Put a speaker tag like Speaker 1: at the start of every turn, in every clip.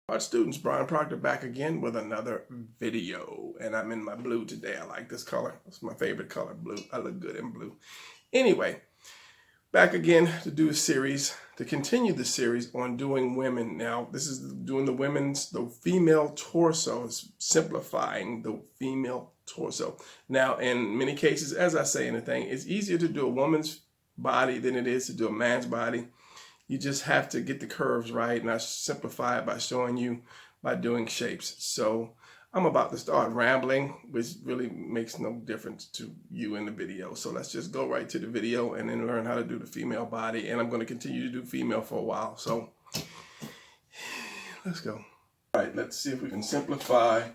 Speaker 1: Our students, Brian Proctor, back again with another video, and I'm in my blue today. I like this color. It's my favorite color, blue. I look good in blue. Anyway, back again to do a series, to continue the series on doing women. Now, this is doing the female torso, it's simplifying the female torso. Now, in many cases, as I say in the thing, it's easier to do a woman's body than it is to do a man's body. You just have to get the curves right, and I simplify it by showing you by doing shapes. So I'm about to start rambling, which really makes no difference to you in the video. So let's just go right to the video and then learn how to do the female body. And I'm going to continue to do female for a while. So let's go. All right, let's see if we can simplify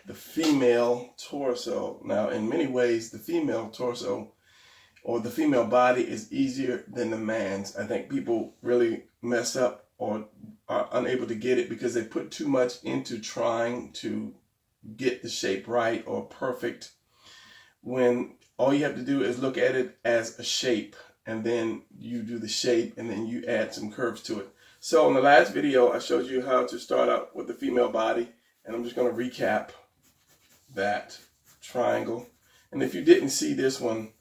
Speaker 1: the female torso. Now, in many ways, the female torso or the female body is easier than the man's. I think people really mess up or are unable to get it because they put too much into trying to get the shape right or perfect, when all you have to do is look at it as a shape, and then you do the shape and then you add some curves to it. So in the last video, I showed you how to start out with the female body, and I'm just going to recap that triangle. And if you didn't see this one,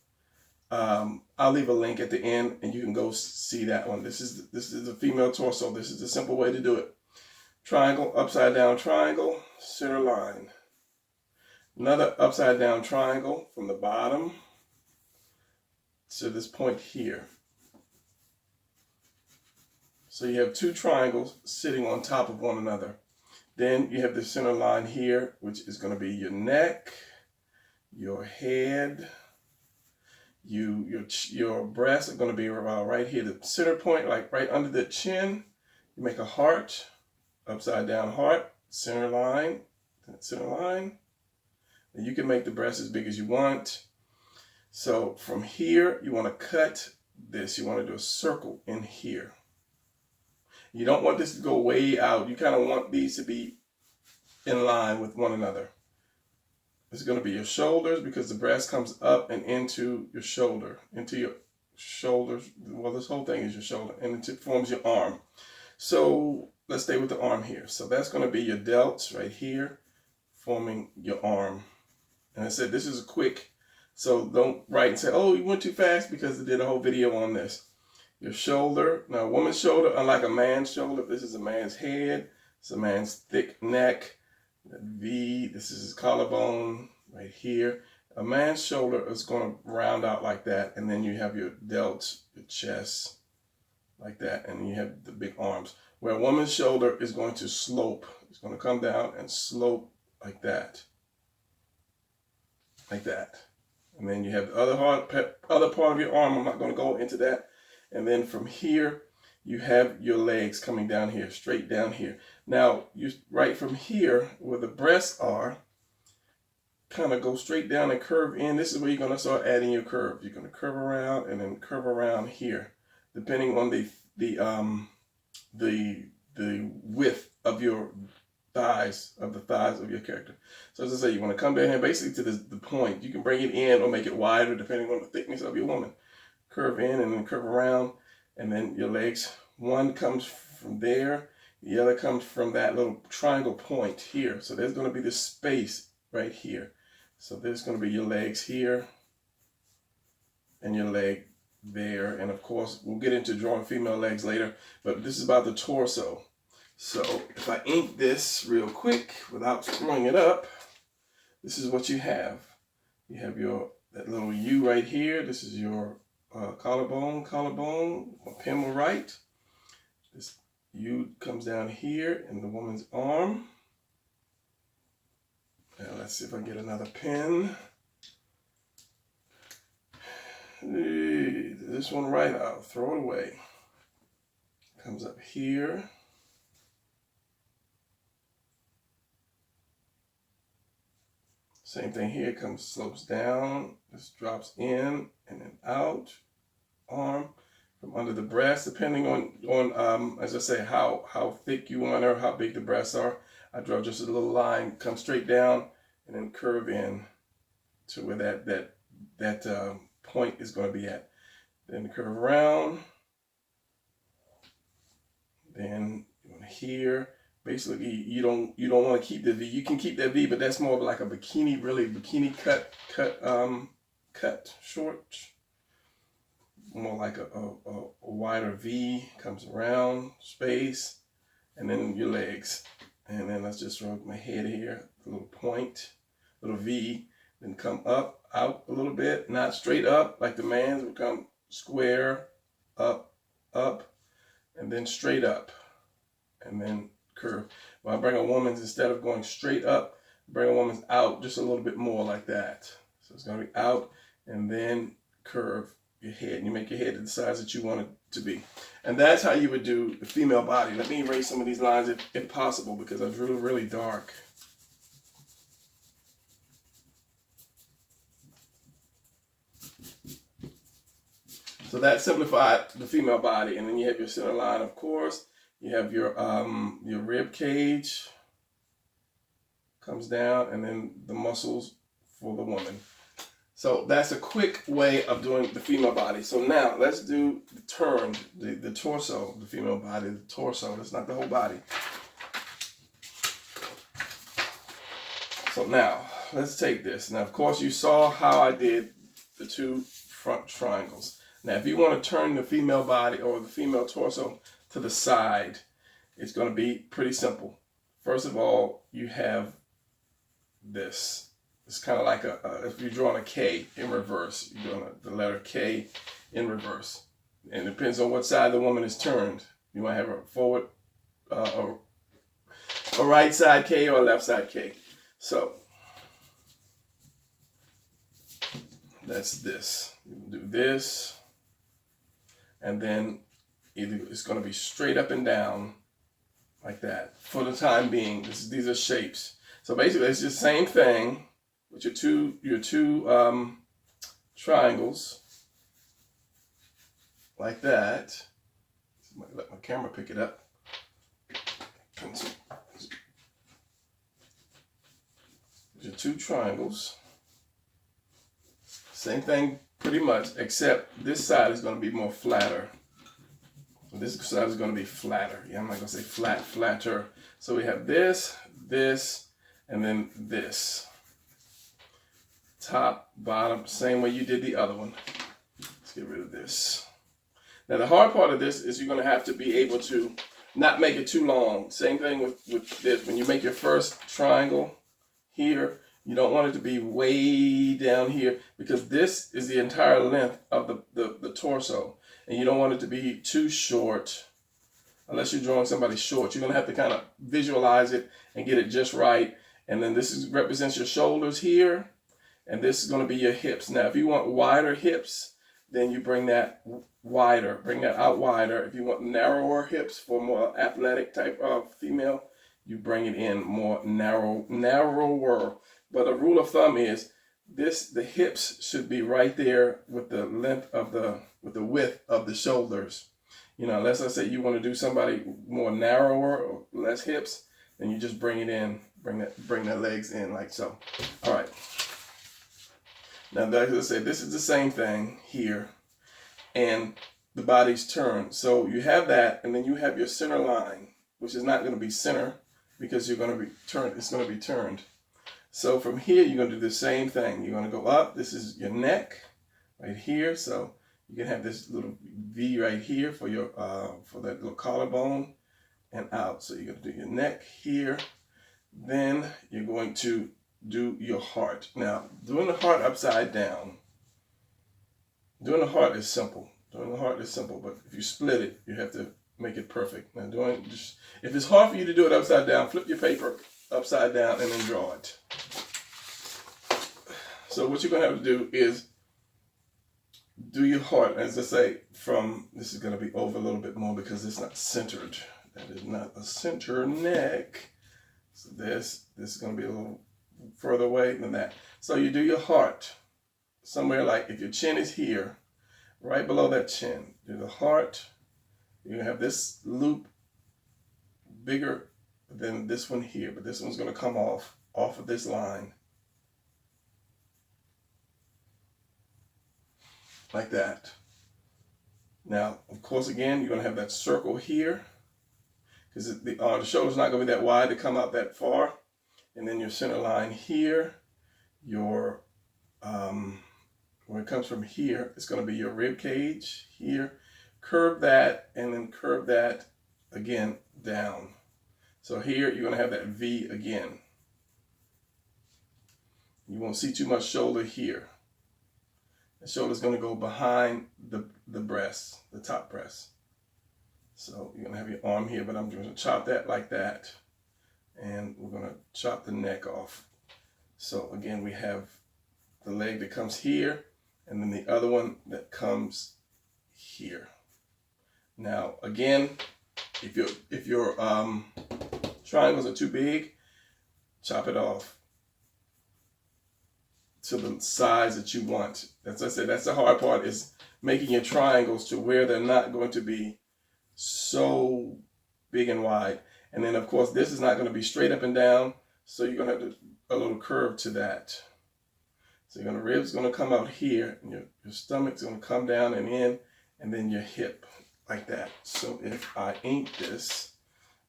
Speaker 1: I'll leave a link at the end and you can go see that one. This is the female torso. This is the simple way to do it. Triangle, upside down triangle, center line. Another upside down triangle from the bottom to this point here. So you have two triangles sitting on top of one another. Then you have the center line here, which is going to be your neck, your head, your breasts are going to be about right here, the center point, like right under the chin. You make a heart, upside down heart, center line, center line. And you can make the breast as big as you want. So from here, you want to cut this. You want to do a circle in here. You don't want this to go way out. You kind of want these to be in line with one another. It's going to be your shoulders, because the breast comes up and into your shoulder, into your shoulders. Well, this whole thing is your shoulder, and it forms your arm. So let's stay with the arm here. So that's going to be your delts right here, forming your arm. And I said this is a quick, so don't write and say, oh, you went too fast, because I did a whole video on this. Your shoulder. Now, a woman's shoulder, unlike a man's shoulder, this is a man's head. It's a man's thick neck. V, this is his collarbone right here. A man's shoulder is going to round out like that, and then you have your delts, your chest, like that, and you have the big arms. Where a woman's shoulder is going to slope. It's going to come down and slope like that. Like that. And then you have the other part of your arm. I'm not going to go into that. And then from here, you have your legs coming down here, straight down here. Now, you right from here, where the breasts are, kind of go straight down and curve in. This is where you're going to start adding your curve. You're going to curve around and then curve around here, depending on the width of your thighs, of your character. So as I say, you want to come down here basically to the point. You can bring it in or make it wider, depending on the thickness of your woman. Curve in and then curve around. And then your legs, one comes from there, the other comes from that little triangle point here. So there's going to be this space right here. So there's going to be your legs here and your leg there. And of course, we'll get into drawing female legs later, but this is about the torso. So if I ink this real quick without screwing it up, this is what you have. You have that little U right here. This is your collarbone, my pen will write. This U comes down here in the woman's arm. Now let's see if I can get another pen. This one right, I'll throw it away. Comes up here. Same thing here, slopes down, this drops in and then out, arm, from under the breast, depending on as I say, how thick you want her, how big the breasts are. I draw just a little line, come straight down, and then curve in to where that point is going to be at. Then curve around, then you want to here, Basically, you don't want to keep the V. You can keep that V, but that's more of like a bikini, really bikini cut short. More like a wider V, comes around space, and then your legs. And then let's just rub my head here, a little point, little V, then come up, out a little bit, not straight up like the man's, would come square, up, and then straight up, and then curve. When I bring a woman's, instead of going straight up, bring a woman's out just a little bit more like that. So it's going to be out and then curve your head, and you make your head to the size that you want it to be. And that's how you would do the female body. Let me erase some of these lines if possible, because it's really, really dark. So that simplified the female body. And then you have your center line, of course. You have your rib cage comes down, and then the muscles for the woman. So that's a quick way of doing the female body. So now let's do the turn, the torso, the female body, the torso. That's not the whole body. So now let's take this. Now, of course, you saw how I did the two front triangles. Now, if you want to turn the female body or the female torso to the side, it's going to be pretty simple. First of all, you have this. It's kind of like if you're drawing a K in reverse, you're doing the letter K in reverse. And it depends on what side the woman is turned. You might have a forward, a right side K or a left side K. So that's this. You do this, and then either it's going to be straight up and down like that for the time being. These are shapes. So basically, it's the same thing with your two triangles like that. Let my camera pick it up. Your two triangles. Same thing pretty much, except this side is going to be more flatter. This side is going to be flatter. Yeah, I'm not going to say flat, flatter. So we have this, this, and then this. Top, bottom, same way you did the other one. Let's get rid of this. Now the hard part of this is you're going to have to be able to not make it too long. Same thing with this. When you make your first triangle here, you don't want it to be way down here, because this is the entire length of the torso. And you don't want it to be too short unless you're drawing somebody short. You're going to have to kind of visualize it and get it just right. And then this represents your shoulders here. And this is going to be your hips. Now, if you want wider hips, then you bring that wider. Bring that out wider. If you want narrower hips for more athletic type of female, you bring it in more narrower. But a rule of thumb is the hips should be right there with the length of with the width of the shoulders. You know, unless I say you want to do somebody more narrower or less hips, then you just bring it in, bring the legs in like so. All right. Now, like I said, this is the same thing here, and the body's turned. So you have that, and then you have your center line, which is not going to be center because you're going to be turned. It's going to be turned. So from here, you're going to do the same thing. You're going to go up. This is your neck right here. So you can have this little V right here for your for that little collarbone and out. So you're going to do your neck here. Then you're going to do your heart. Now, doing the heart upside down, doing the heart is simple. Doing the heart is simple, but if you split it, you have to make it perfect. Now, if it's hard for you to do it upside down, flip your paper upside down and then draw it. So what you're going to have to do is do your heart. As I say, this is going to be over a little bit more because it's not centered. That is not a center neck. So this is going to be a little further away than that. So you do your heart somewhere like, if your chin is here, right below that chin, do the heart. You have this loop bigger than this one here, but this one's going to come off of this line like that. Now, of course, again, you're going to have that circle here. because the shoulder's not going to be that wide to come out that far. And then your center line here, your when it comes from here, it's going to be your rib cage here. Curve that and then curve that again down. So here you're going to have that V again. You won't see too much shoulder here. The shoulder's going to go behind the breast, the top breast. So you're going to have your arm here, but I'm going to chop that like that. And we're going to chop the neck off. So again, we have the leg that comes here, and then the other one that comes here. Now, again, if your triangles are too big, chop it off to the size that you want. As I said, that's the hard part, is making your triangles to where they're not going to be so big and wide. And then, of course, this is not going to be straight up and down, so you're going to have a little curve to that. So your ribs going to come out here, and your stomach's going to come down and in, and then your hip like that. So if I ink this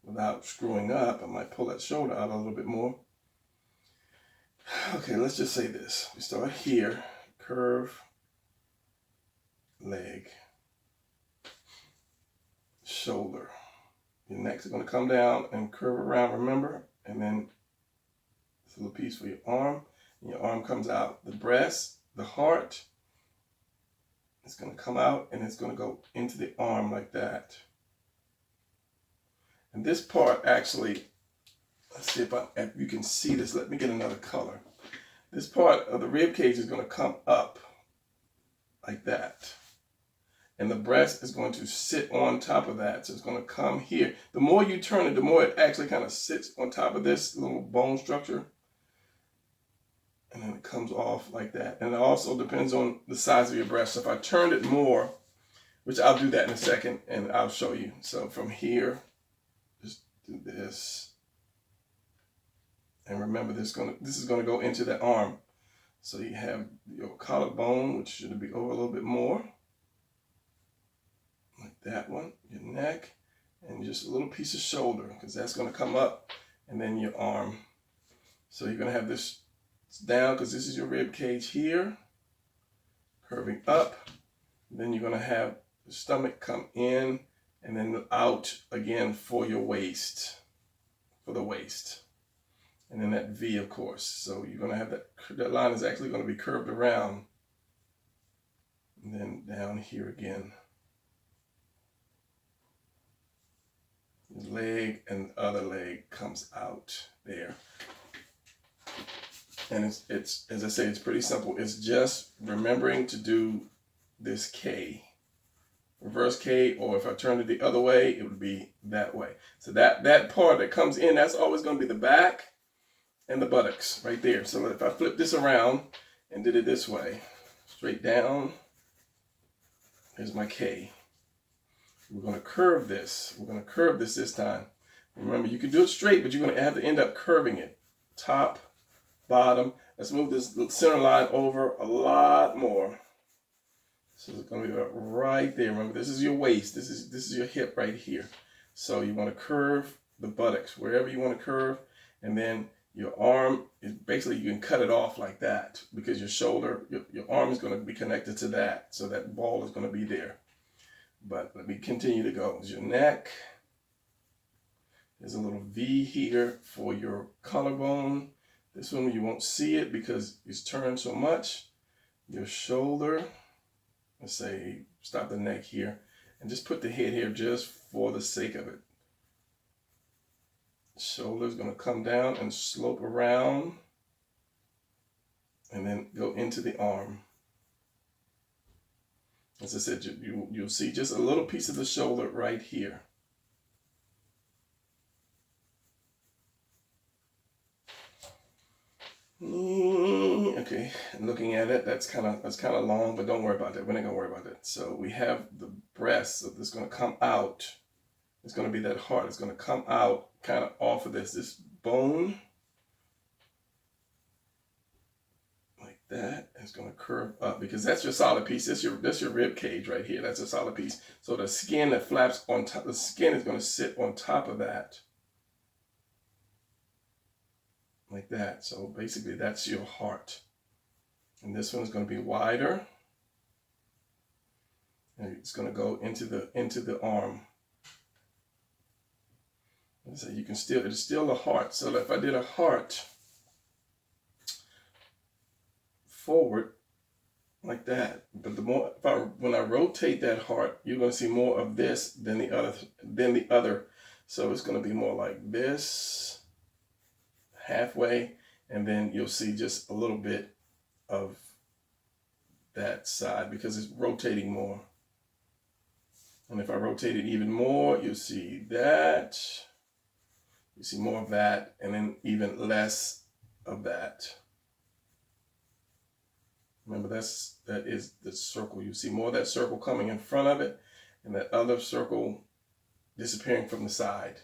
Speaker 1: without screwing up, I might pull that shoulder out a little bit more. Okay, let's just say this. We start here, curve, leg, shoulder. Your neck's going to come down and curve around, remember? And then this little piece for your arm. And your arm comes out. The breast, the heart, it's going to come out and it's going to go into the arm like that. And this part actually, let's see if you can see this. Let me get another color. This part of the rib cage is going to come up like that. And the breast is going to sit on top of that. So it's going to come here. The more you turn it, the more it actually kind of sits on top of this little bone structure. And then it comes off like that. And it also depends on the size of your breast. So if I turned it more, which I'll do that in a second, and I'll show you. So from here, just do this. And remember, this is going to go into the arm. So you have your collarbone, which should be over a little bit more. Like that one, your neck, and just a little piece of shoulder, because that's going to come up, and then your arm. So you're going to have this down, because this is your rib cage here, curving up. Then you're going to have the stomach come in, and then out again for your waist, for the waist. And then that V, of course. So you're going to have that line is actually going to be curved around. And then down here again. The leg and the other leg comes out there. And it's as I say, it's pretty simple. It's just remembering to do this K. Reverse K, or if I turn it the other way, it would be that way. So that part that comes in, that's always going to be the back and the buttocks right there. So if I flip this around and did it this way, straight down, here's my K. We're going to curve this. We're going to curve this time. Remember, you can do it straight, but you're going to have to end up curving it. Top, bottom. Let's move this center line over a lot more. So it's going to be right there. Remember, this is your waist. This is your hip right here. So you want to curve the buttocks wherever you want to curve, and then your arm is basically, you can cut it off like that, because your shoulder, your arm is going to be connected to that. So that ball is going to be there. But let me continue to go. There's your neck. There's a little V here for your collarbone. This one you won't see it because it's turned so much. Your shoulder. Let's say stop the neck here and just put the head here just for the sake of it. Shoulder's going to come down and slope around and then go into the arm. As I said, you'll see just a little piece of the shoulder right here. Okay, and looking at it, that's kind of long, but don't worry about that. We're not gonna worry about that. So we have the breast, so this is gonna come out. It's gonna be that heart. It's gonna come out kind of off of this bone, like that. It's going to curve up because that's your solid piece. That's your rib cage right here. That's a solid piece. So the skin that flaps on top, the skin is going to sit on top of that. Like that. So basically that's your heart. And this one is going to be wider. And it's going to go into the arm. And so you can still, it's still a heart. So if I did a heart forward like that, but the more when I rotate that heart, you're going to see more of this than the other. So it's going to be more like this, halfway, and then you'll see just a little bit of that side because it's rotating more. And if I rotate it even more, you'll see that. You see more of that, and then even less of that. Remember, that is the circle. You see more of that circle coming in front of it, and that other circle disappearing from the side.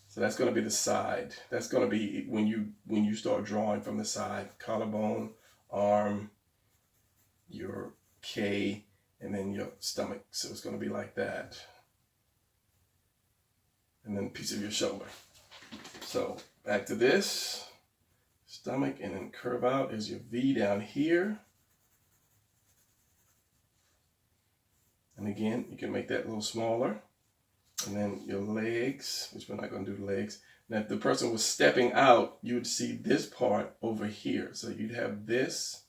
Speaker 1: So that's going to be the side. That's going to be when you start drawing from the side. Collarbone, arm, your K, and then your stomach. So it's going to be like that. And then a piece of your shoulder. So back to this. Stomach, and then curve out is your V down here. And again, you can make that a little smaller. And then your legs, which we're not going to do the legs. Now, if the person was stepping out, you would see this part over here. So you'd have this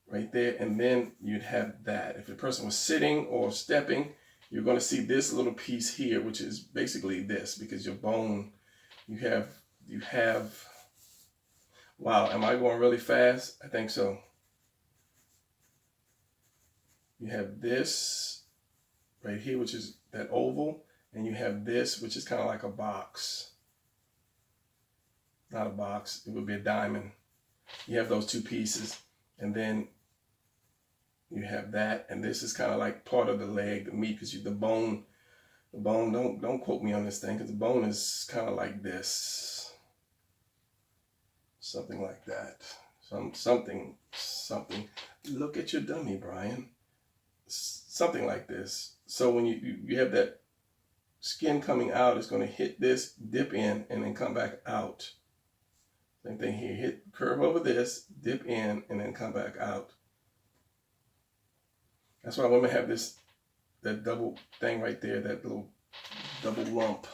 Speaker 1: right there, and then you'd have that. If the person was sitting or stepping, you're going to see this little piece here, which is basically this, because your bone, you have, wow, am I going really fast? I think so. You have this right here, which is that oval, and you have this, which is kind of like a box. Not a box, it would be a diamond. You have those two pieces, and then you have that, and this is kind of like part of the leg, the meat, because the bone, don't quote me on this thing, because the bone is kind of like this. Something like that. Something. Look at your dummy, Brian. Something like this. So when you have that skin coming out, it's going to hit this, dip in, and then come back out. Same thing here. Hit curve over this, dip in, and then come back out. That's why women have that double thing right there, that little double lump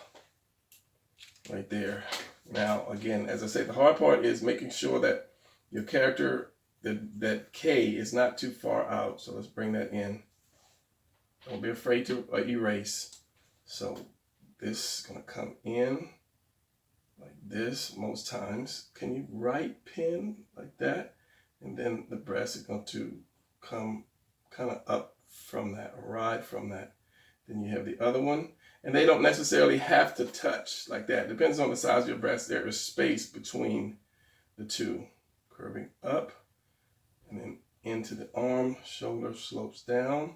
Speaker 1: right there. Now, again, as I say, the hard part is making sure that your character, that K is not too far out. So let's bring that in. Don't be afraid to erase. So this is going to come in like this most times. Can you right pin like that? And then the breast is going to come kind of up from that, ride from that. Then you have the other one. And they don't necessarily have to touch like that. Depends on the size of your breast. There is space between the two. Curving up and then into the arm, shoulder slopes down.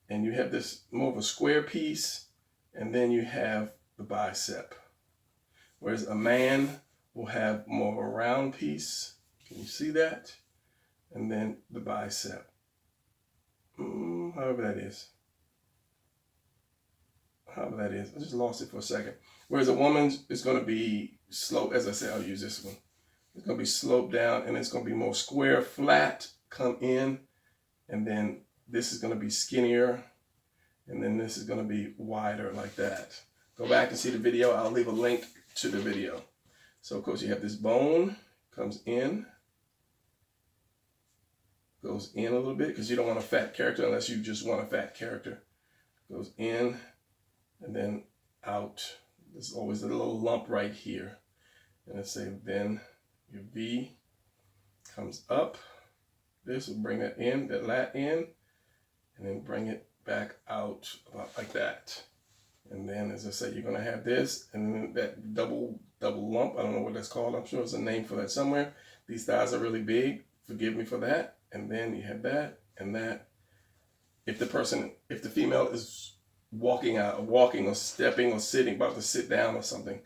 Speaker 1: And you have this more of a square piece, and then you have the bicep. Whereas a man will have more of a round piece. Can you see that? And then the bicep. However that is. I just lost it for a second. Whereas a woman's is going to be sloped, as I said, I'll use this one. It's going to be sloped down, and it's going to be more square, flat, come in, and then this is going to be skinnier, and then this is going to be wider like that. Go back and see the video. I'll leave a link to the video. So, of course, you have this bone, comes in, goes in a little bit, because you don't want a fat character unless you just want a fat character. Goes in, and then out. There's always a little lump right here. And let's say then your V comes up. This will bring that in, that lat in, and then bring it back out about like that. And then, as I said, you're going to have this, and then that double lump. I don't know what that's called. I'm sure there's a name for that somewhere. These thighs are really big. Forgive me for that. And then you have that and that. If the female is walking or stepping or sitting, about to sit down or something,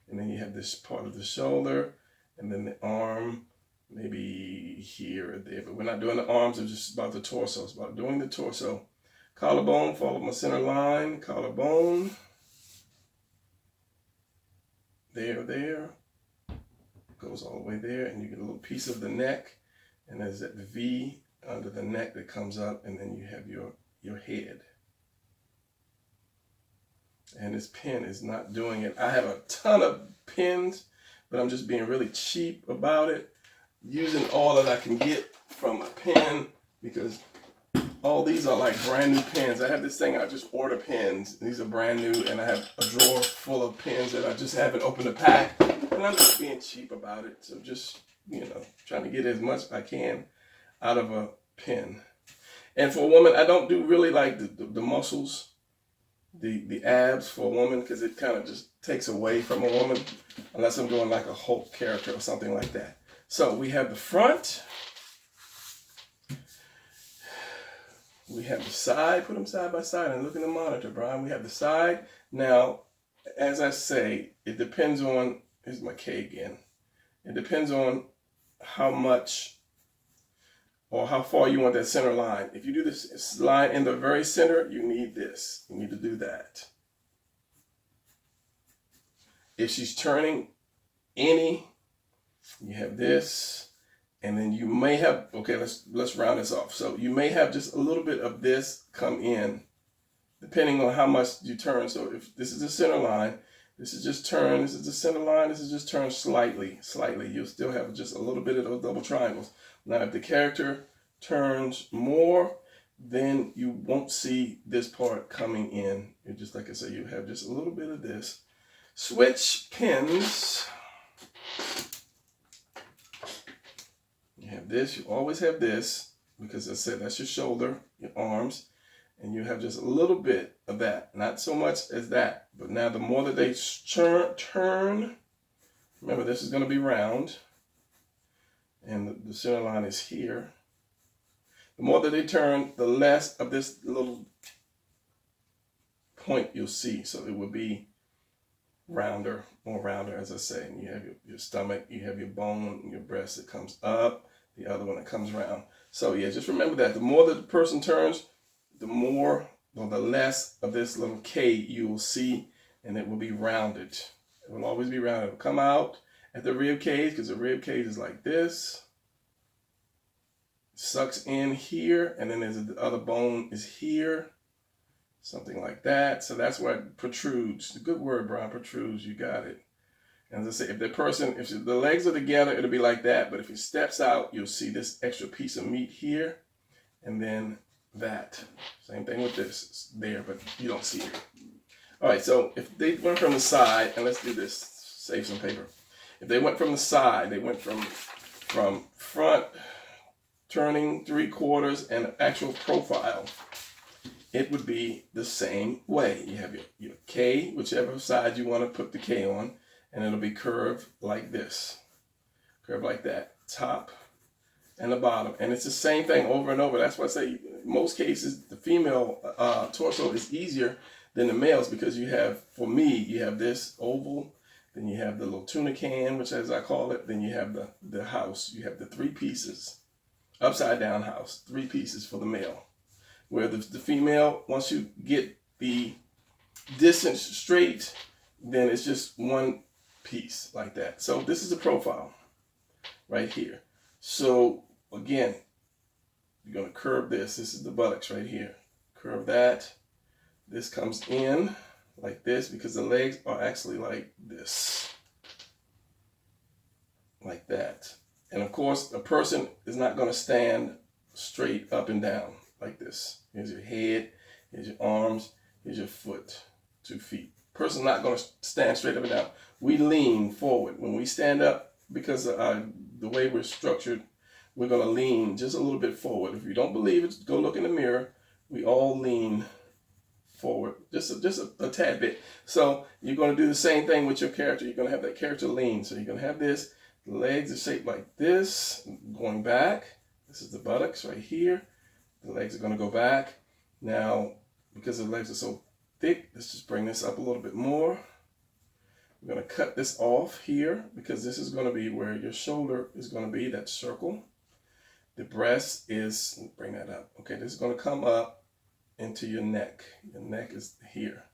Speaker 1: and then you have this part of the shoulder, and then the arm, maybe here or there, but we're not doing the arms, it's just about the torso. It's about doing the torso. Collarbone, follow my center line, collarbone. There. Goes all the way there, and you get a little piece of the neck, and there's that V under the neck that comes up, and then you have your head. And this pen is not doing it. I have a ton of pens, but I'm just being really cheap about it, using all that I can get from a pen, because all these are like brand new pens. I have this thing, I just order pens. These are brand new, and I have a drawer full of pens that I just haven't opened a pack, and I'm just being cheap about it. So just, trying to get as much as I can out of a pen. And for a woman, I don't do really like the muscles, the abs for a woman, because it kind of just takes away from a woman, unless I'm doing like a Hulk character or something like that. So we have the front. We have the side. Put them side by side and look in the monitor, Brian. We have the side. Now, as I say, it depends on, here's my K again. It depends on how much or how far you want that center line. If you do this line in the very center, you need this. You need to do that. If she's turning any, you have this, and then you may have, okay, let's round this off. So you may have just a little bit of this come in, depending on how much you turn. So if this is the center line, this is just turn, this is the center line, this is just turn slightly. You'll still have just a little bit of those double triangles. Now, if the character turns more, then you won't see this part coming in. You're just, like I said, you have just a little bit of this. Switch pins. You have this, you always have this, because I said that's your shoulder, your arms, and you have just a little bit of that. Not so much as that, but now the more that they turn, remember this is going to be round, and the center line is here. The more that they turn, the less of this little point you'll see. So it will be rounder, more rounder, as I say. And you have your stomach, you have your bone, your breast that comes up, the other one that comes round. So yeah, just remember that the more that the person turns, the more or the less of this little K you will see, and it will be rounded. It will always be rounded. It will come out at the rib cage, because the rib cage is like this. Sucks in here, and then the other bone is here. Something like that. So that's why it protrudes. A good word, Brian, protrudes. You got it. And as I say, if the legs are together, it'll be like that. But if he steps out, you'll see this extra piece of meat here, and then that. Same thing with this. It's there, but you don't see it. All right, so if they went from the side, and let's do this, save some paper. If they went from the side, they went from front, turning 3/4 and actual profile, it would be the same way. You have your K, whichever side you want to put the K on, and it'll be curved like this. Curved like that. Top and the bottom. And it's the same thing over and over. That's why I say in most cases the female torso is easier than the males, because you have, for me, you have this oval, then you have the little tuna can, which as I call it, then you have the house. You have the 3 pieces. Upside down house, 3 pieces for the male. Where the female, once you get the distance straight, then it's just 1 piece like that. So this is the profile right here. So again, you're going to curve this. This is the buttocks right here. Curve that. This comes in like this, because the legs are actually like this. Like that. And of course, a person is not going to stand straight up and down like this. Here's your head, here's your arms, here's your foot, 2 feet. Person's not going to stand straight up and down. We lean forward. When we stand up, because the way we're structured, we're going to lean just a little bit forward. If you don't believe it, go look in the mirror. We all lean forward, just a tad bit. So you're going to do the same thing with your character. You're going to have that character lean. So you're going to have this. The legs are shaped like this, going back. This is the buttocks right here. The legs are going to go back. Now, because the legs are so thick, let's just bring this up a little bit more. We're going to cut this off here because this is going to be where your shoulder is going to be, that circle. The breast is, bring that up. Okay, this is going to come up into your neck. Your neck is here.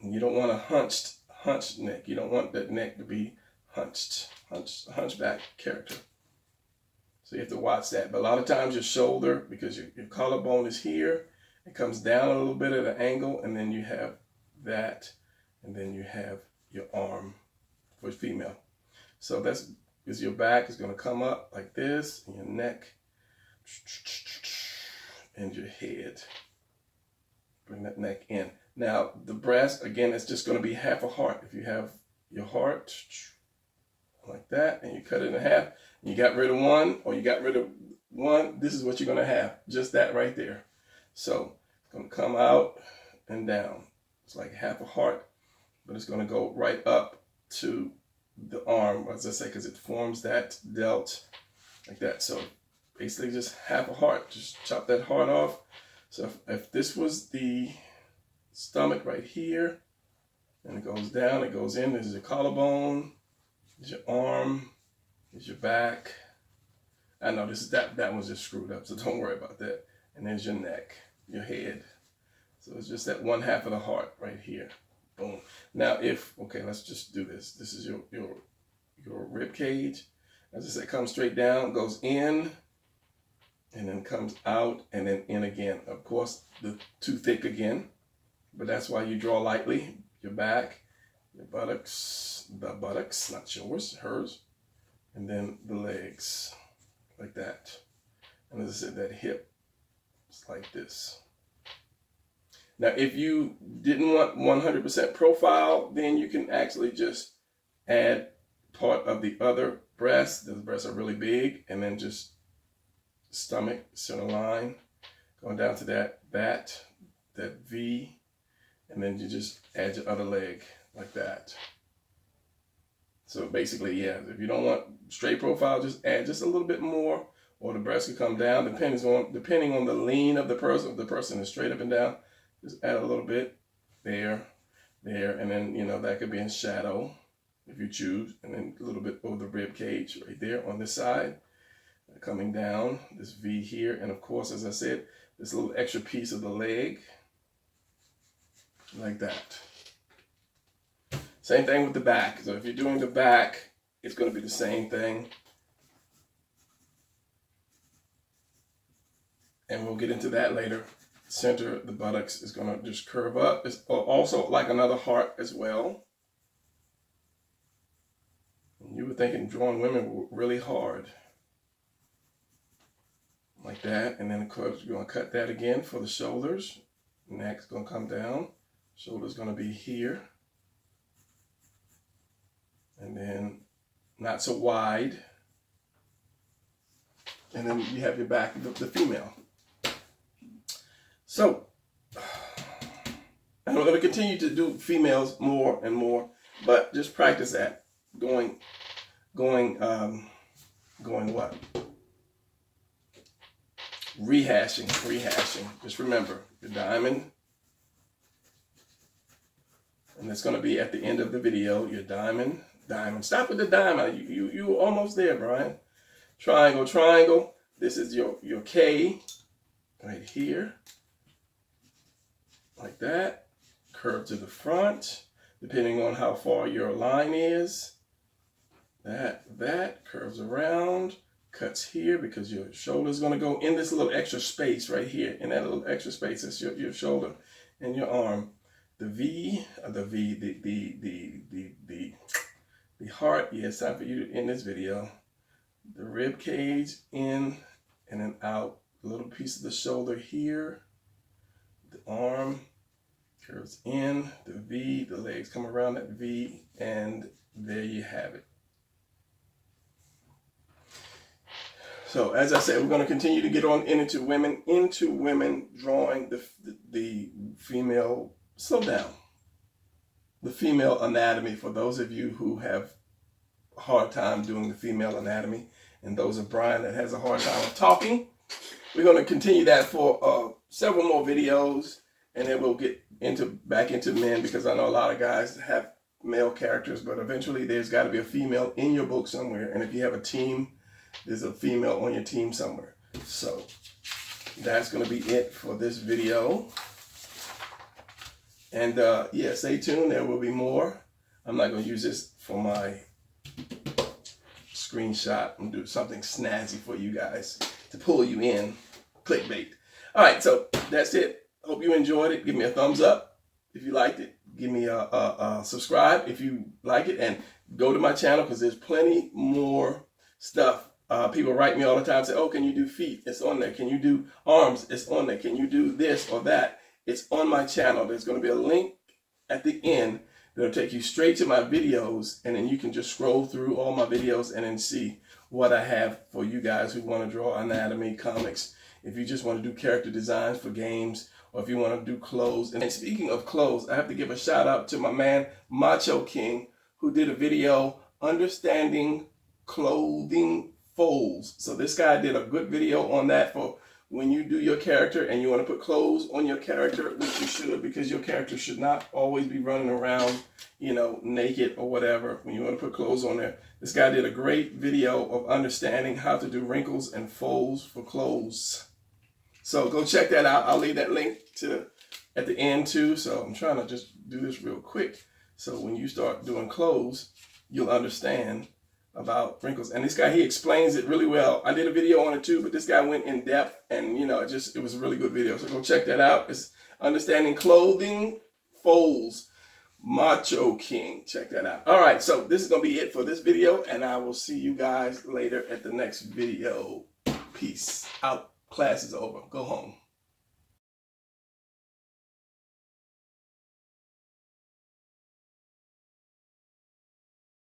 Speaker 1: And you don't want a hunched neck. You don't want that neck to be hunchback character. So you have to watch that. But a lot of times your shoulder, because your collarbone is here, it comes down a little bit at an angle, and then you have that, and then you have your arm for female. So that's because your back is going to come up like this, and your neck, and your head. Bring that neck in. Now, the breast, again, it's just going to be half a heart. If you have your heart like that, and you cut it in half, and you got rid of one, or you got rid of one, this is what you're going to have. Just that right there. So it's going to come out and down. It's like half a heart, but it's going to go right up to the arm, as I say, because it forms that delt like that. So basically just half a heart. Just chop that heart off. So if this was the stomach right here, and it goes down, it goes in, this is your collarbone, this is your arm, this is your back. I know this is that one's just screwed up, so don't worry about that. And there's your neck, your head. So it's just that one half of the heart right here. Boom. Now okay, let's just do this. This is your rib cage. As I said, comes straight down, goes in, and then comes out, and then in again. Of course, too thick again, but that's why you draw lightly. Your back, your buttocks, the buttocks, not yours, hers, and then the legs, like that. And as I said, that hip is like this. Now, if you didn't want 100% profile, then you can actually just add part of the other breast. Those breasts are really big, and then just stomach, center line, going down to that V, and then you just add your other leg like that. So basically, yeah, if you don't want straight profile, just add just a little bit more, or the breast can come down, depending on the lean of the person. If the person is straight up and down, just add a little bit there, and then, that could be in shadow if you choose, and then a little bit over the rib cage right there on this side, coming down, this V here, and of course, as I said, this little extra piece of the leg, like that. Same thing with the back. So if you're doing the back, it's going to be the same thing. And we'll get into that later. Center, the buttocks is going to just curve up. It's also like another heart as well. And you were thinking drawing women really hard. Like that. And then of course you're going to cut that again for the shoulders. Neck's going to come down. Shoulder's going to be here. And then not so wide. And then you have your back, the female. So, I'm going to continue to do females more and more, but just practice that. Going what? Rehashing. Just remember your diamond. And it's going to be at the end of the video, your diamond. Stop with the diamond. You were almost there, Brian. Triangle. This is your K right here. Like that. Curve to the front, depending on how far your line is. That curves around, cuts here because your shoulder is going to go in this little extra space right here. In that little extra space, that's your shoulder and your arm. The heart, it's time for you to end this video. The rib cage in and then out. A little piece of the shoulder here. The arm curves in. The V, the legs come around that V, and there you have it. So as I said, we're going to continue to get on into women drawing the female. Slow down. The female anatomy, for those of you who have a hard time doing the female anatomy, and those of Brian that has a hard time talking, we're going to continue that for several more videos, and then we'll get back into men, because I know a lot of guys have male characters, but eventually there's got to be a female in your book somewhere. And if you have a team, there's a female on your team somewhere. So that's going to be it for this video. And yeah, stay tuned. There will be more. I'm not going to use this for my screenshot. I'm going to do something snazzy for you guys to pull you in. Clickbait. All right, so that's it. Hope you enjoyed it. Give me a thumbs up if you liked it. Give me a subscribe if you like it, and go to my channel, because there's plenty more stuff. People write me all the time, say, oh, can you do feet? It's on there. Can you do arms? It's on there. Can you do this or that? It's on my channel. There's going to be a link at the end that'll take you straight to my videos, and then you can just scroll through all my videos and then see what I have for you guys who want to draw anatomy, comics. If you just want to do character designs for games, or if you want to do clothes. And speaking of clothes, I have to give a shout out to my man, Macho King, who did a video, Understanding Clothing Folds. So this guy did a good video on that for when you do your character and you want to put clothes on your character, which you should, because your character should not always be running around, you know, naked or whatever. When you want to put clothes on there, this guy did a great video of understanding how to do wrinkles and folds for clothes. So go check that out. I'll leave that link at the end too. So I'm trying to just do this real quick. So when you start doing clothes, you'll understand about wrinkles. And this guy, he explains it really well. I did a video on it too, but this guy went in depth, and you know, it was a really good video. So go check that out. It's Understanding Clothing Folds, Macho King. Check that out. All right, so this is gonna be it for this video, and I will see you guys later at the next video. Peace out. Class is over. Go home.